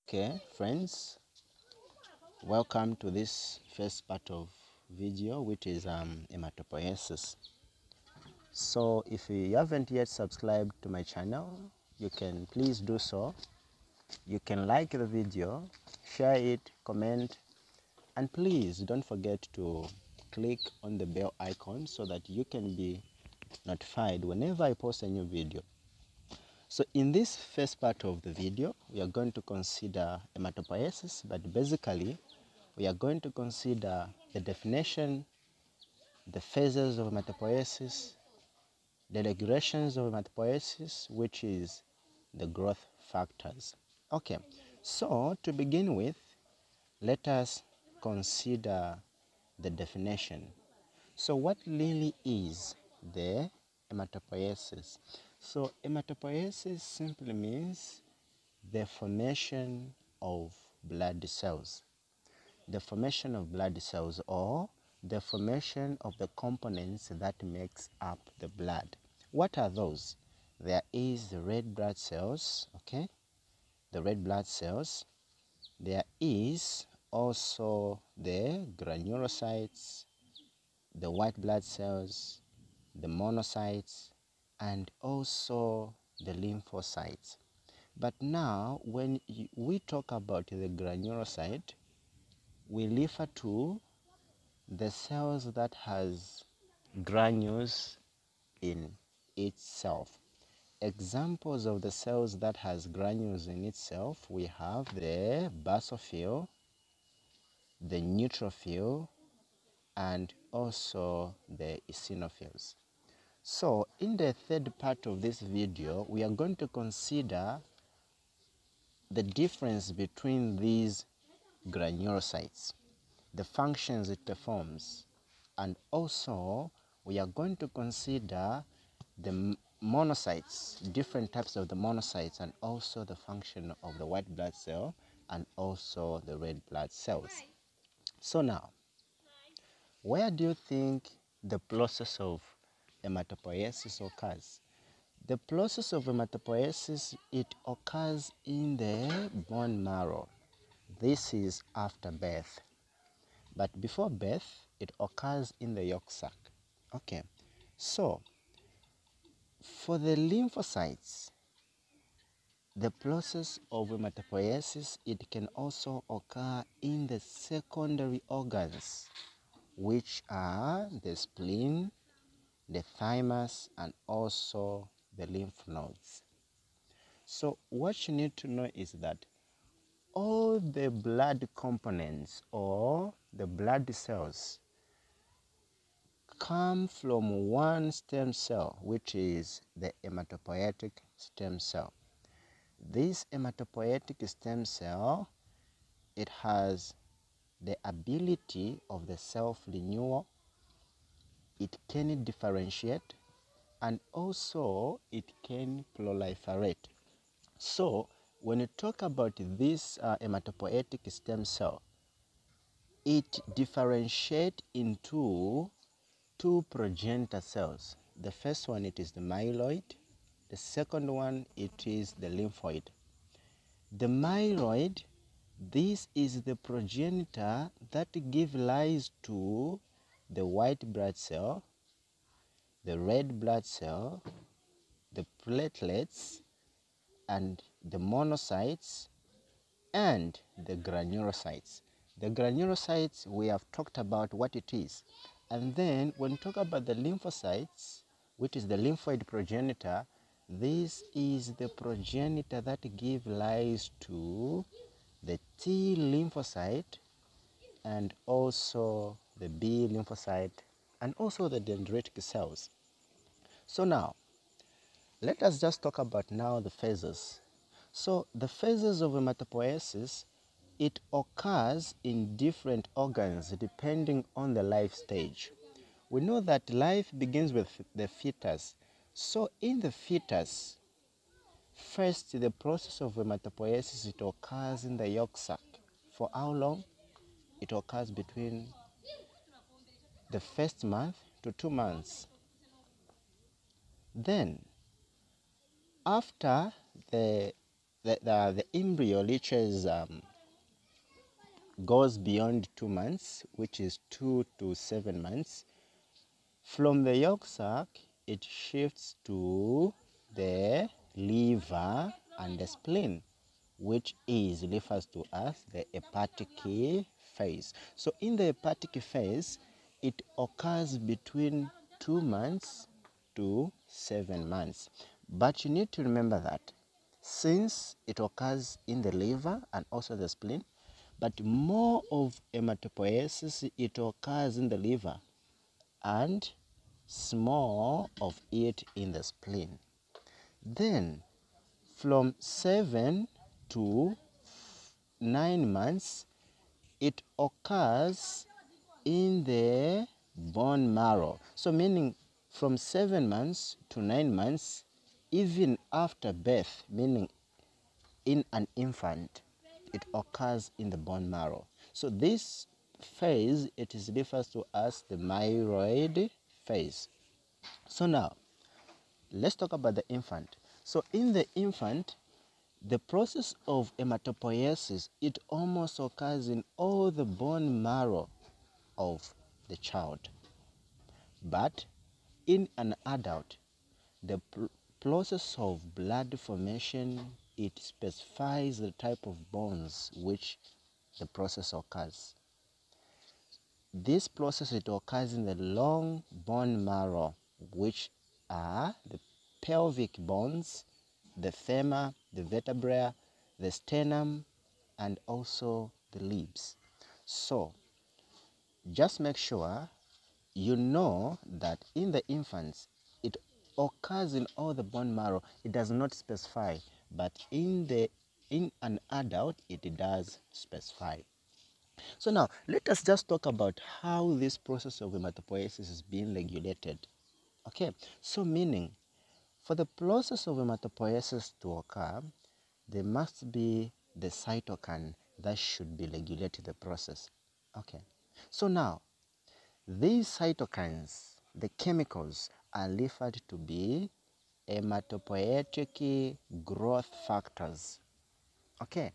Okay, friends, welcome to this first part of video, which is hematopoiesis. So if you haven't yet subscribed to my channel, you can please do so. You can like the video, share it, comment, and please don't forget to click on the bell icon so that you can be notified whenever I post a new video. So in this first part of the video, we are going to consider hematopoiesis, but basically we are going to consider the definition, the phases of hematopoiesis, the regulations of hematopoiesis, which is the growth factors. Okay, so to begin with, let us consider the definition. So what really is the hematopoiesis? So hematopoiesis simply means the formation of blood cells. The formation of blood cells, or the formation of the components that makes up the blood. What are those? There is the red blood cells, okay? The red blood cells. There is also the granulocytes, the white blood cells, the monocytes, and also the lymphocytes. But now, when we talk about the granulocyte, we refer to the cells that has granules in itself. Examples of the cells that has granules in itself, we have the basophil, the neutrophil, and also the eosinophils. So in the third part of this video, we are going to consider the difference between these granulocytes, the functions it performs, and also we are going to consider the monocytes, different types of the monocytes, and also the function of the white blood cell and also the red blood cells. So now, where do you think the process of hematopoiesis occurs? The process of hematopoiesis, it occurs in the bone marrow. This is after birth. But before birth, it occurs in the yolk sac. Okay, so for the lymphocytes, the process of hematopoiesis, it can also occur in the secondary organs, which are the spleen, the thymus, and also the lymph nodes. So what you need to know is that all the blood components or the blood cells come from one stem cell, which is the hematopoietic stem cell. This hematopoietic stem cell, it has the ability of the self-renewal. It can differentiate, and also it can proliferate. So when you talk about this hematopoietic stem cell, it differentiates into two progenitor cells. The first one, it is the myeloid. The second one, it is the lymphoid. The myeloid, this is the progenitor that gives rise to the white blood cell, the red blood cell, the platelets, and the monocytes, and the granulocytes. The granulocytes, we have talked about what it is. And then when we talk about the lymphocytes, which is the lymphoid progenitor, this is the progenitor that gives rise to the T lymphocyte and also the B lymphocyte and also the dendritic cells. So now, let us just talk about now the phases. So the phases of hematopoiesis, it occurs in different organs depending on the life stage. We know that life begins with the fetus. So in the fetus, first the process of hematopoiesis, it occurs in the yolk sac. For how long? It occurs between the first month to 2 months. Then after the the embryo reaches goes beyond 2 months, which is 2 to 7 months, from the yolk sac it shifts to the liver and the spleen, which is refers to as the hepatic phase. So in the hepatic phase, it occurs between 2 months to 7 months. But you need to remember that since it occurs in the liver and also the spleen, but more of hematopoiesis, it occurs in the liver and small of it in the spleen. Then from 7 to 9 months, it occurs in the bone marrow. So meaning from 7 months to 9 months, even after birth, meaning in an infant, it occurs in the bone marrow. So this phase, it is refers to as the myeloid phase. So now, let's talk about the infant. So in the infant, the process of hematopoiesis, it almost occurs in all the bone marrow of the child. But in an adult, the process of blood formation, it specifies the type of bones which the process occurs. This process, it occurs in the long bone marrow, which are the pelvic bones, the femur, the vertebra, the sternum, and also the ribs. So just make sure you know that in the infants, it occurs in all the bone marrow. It does not specify, but in an adult, it does specify. So now, let us just talk about how this process of hematopoiesis is being regulated. Okay, so meaning, for the process of hematopoiesis to occur, there must be the cytokine that should be regulating the process. Okay, so now, these cytokines, the chemicals, are referred to be hematopoietic growth factors. Okay,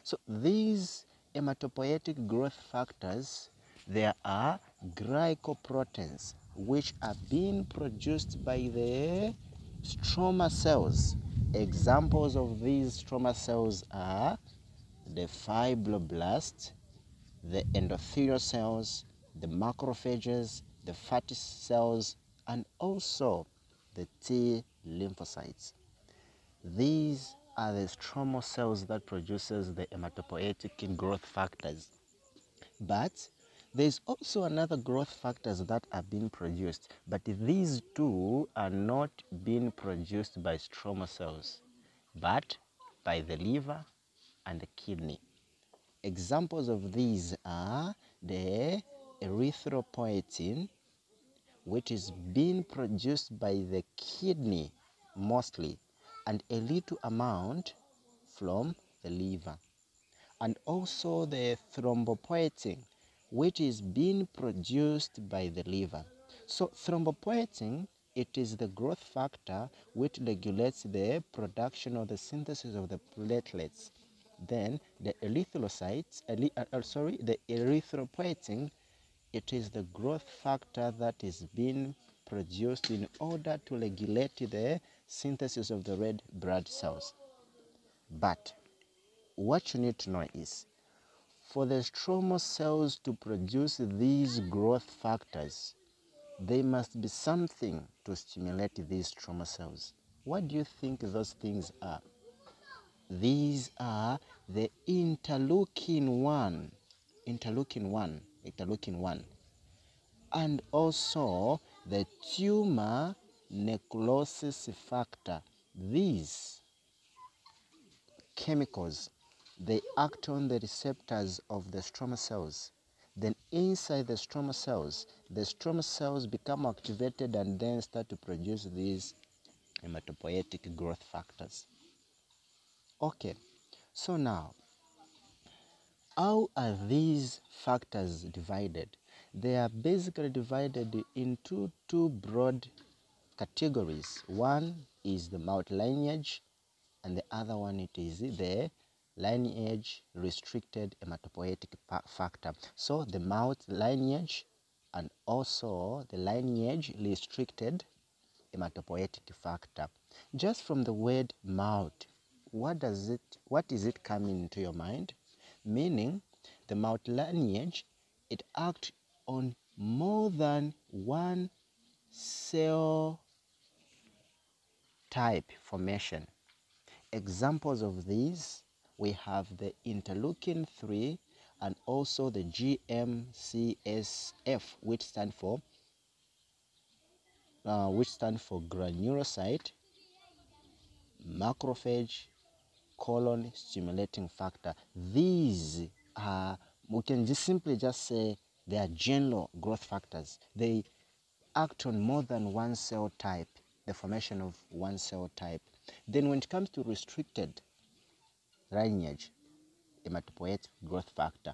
so these hematopoietic growth factors, there are glycoproteins which are being produced by the stroma cells. Examples of these stroma cells are the fibroblasts, the endothelial cells, the macrophages, the fatty cells, and also the T lymphocytes. These are the stromal cells that produces the hematopoietic growth factors. But there's also another growth factors that are being produced, but these two are not being produced by stromal cells, but by the liver and the kidney. Examples of these are the erythropoietin, which is being produced by the kidney mostly, and a little amount from the liver, and also the thrombopoietin, which is being produced by the liver. So thrombopoietin, it is the growth factor which regulates the production or the synthesis of the platelets. Then the erythrocytes, the erythropoietin, it is the growth factor that is being produced in order to regulate the synthesis of the red blood cells. But what you need to know is, for the stromal cells to produce these growth factors, there must be something to stimulate these stromal cells. What do you think those things are? These are the interleukin 1, and also the tumor necrosis factor. These chemicals, they act on the receptors of the stromal cells. Then inside the stromal cells become activated and then start to produce these hematopoietic growth factors. Okay, so now, how are these factors divided? They are basically divided into two broad categories. One is the multilineage, and the other one it is the lineage restricted hematopoietic factor. So the mouth lineage and also the lineage restricted hematopoietic factor. Just from the word mouth, what is it coming into your mind? Meaning the mouth lineage, it acts on more than one cell type formation. Examples of these, we have the interleukin 3 and also the GM-CSF, which stand for granulocyte, macrophage, colon stimulating factor. These are, we can just simply say they are general growth factors. They act on more than one cell type, the formation of one cell type. Then when it comes to restricted lineage hematopoietic growth factor,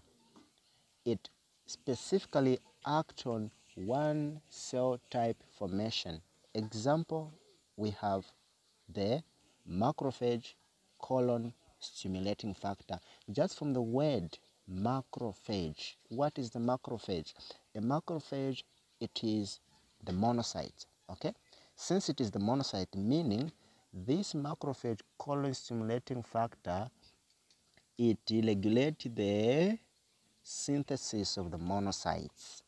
it specifically acts on one cell type formation. Example, we have the macrophage colon stimulating factor. Just from the word macrophage, what is the macrophage? A macrophage, it is the monocyte. Okay, since it is the monocyte, meaning this macrophage colon stimulating factor, it regulates the synthesis of the monocytes.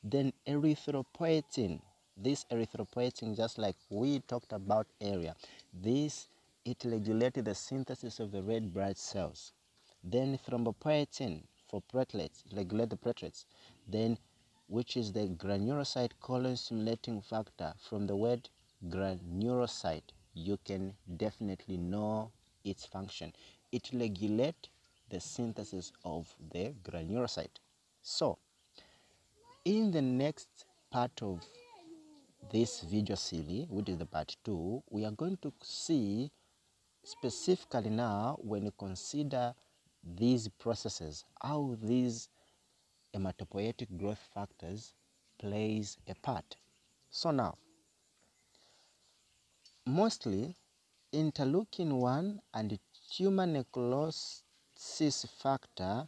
Then erythropoietin, this erythropoietin, just like we talked about earlier, this, it regulates the synthesis of the red blood cells. Then thrombopoietin for platelets, regulate the platelets. Then, which is the granulocyte colon stimulating factor. From the word granulocyte, you can definitely know its function. It regulates the synthesis of the granulocyte. So, in the next part of this video series, which is the part 2, we are going to see specifically now when you consider these processes, how these hematopoietic growth factors plays a part. So now, mostly interleukin 1 and tumor necrosis factor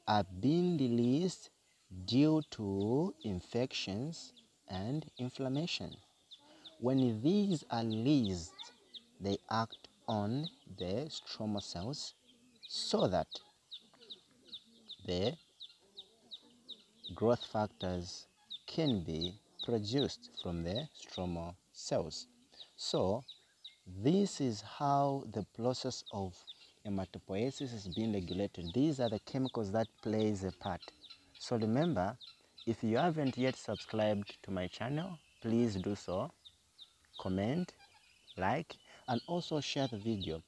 are being released due to infections and inflammation. When these are released, they act on the stromal cells so that the growth factors can be produced from the stromal cells. So this is how the process of hematopoiesis is being regulated. These are the chemicals that plays a part. So remember, if you haven't yet subscribed to my channel, please do so. Comment, like, and also share the video.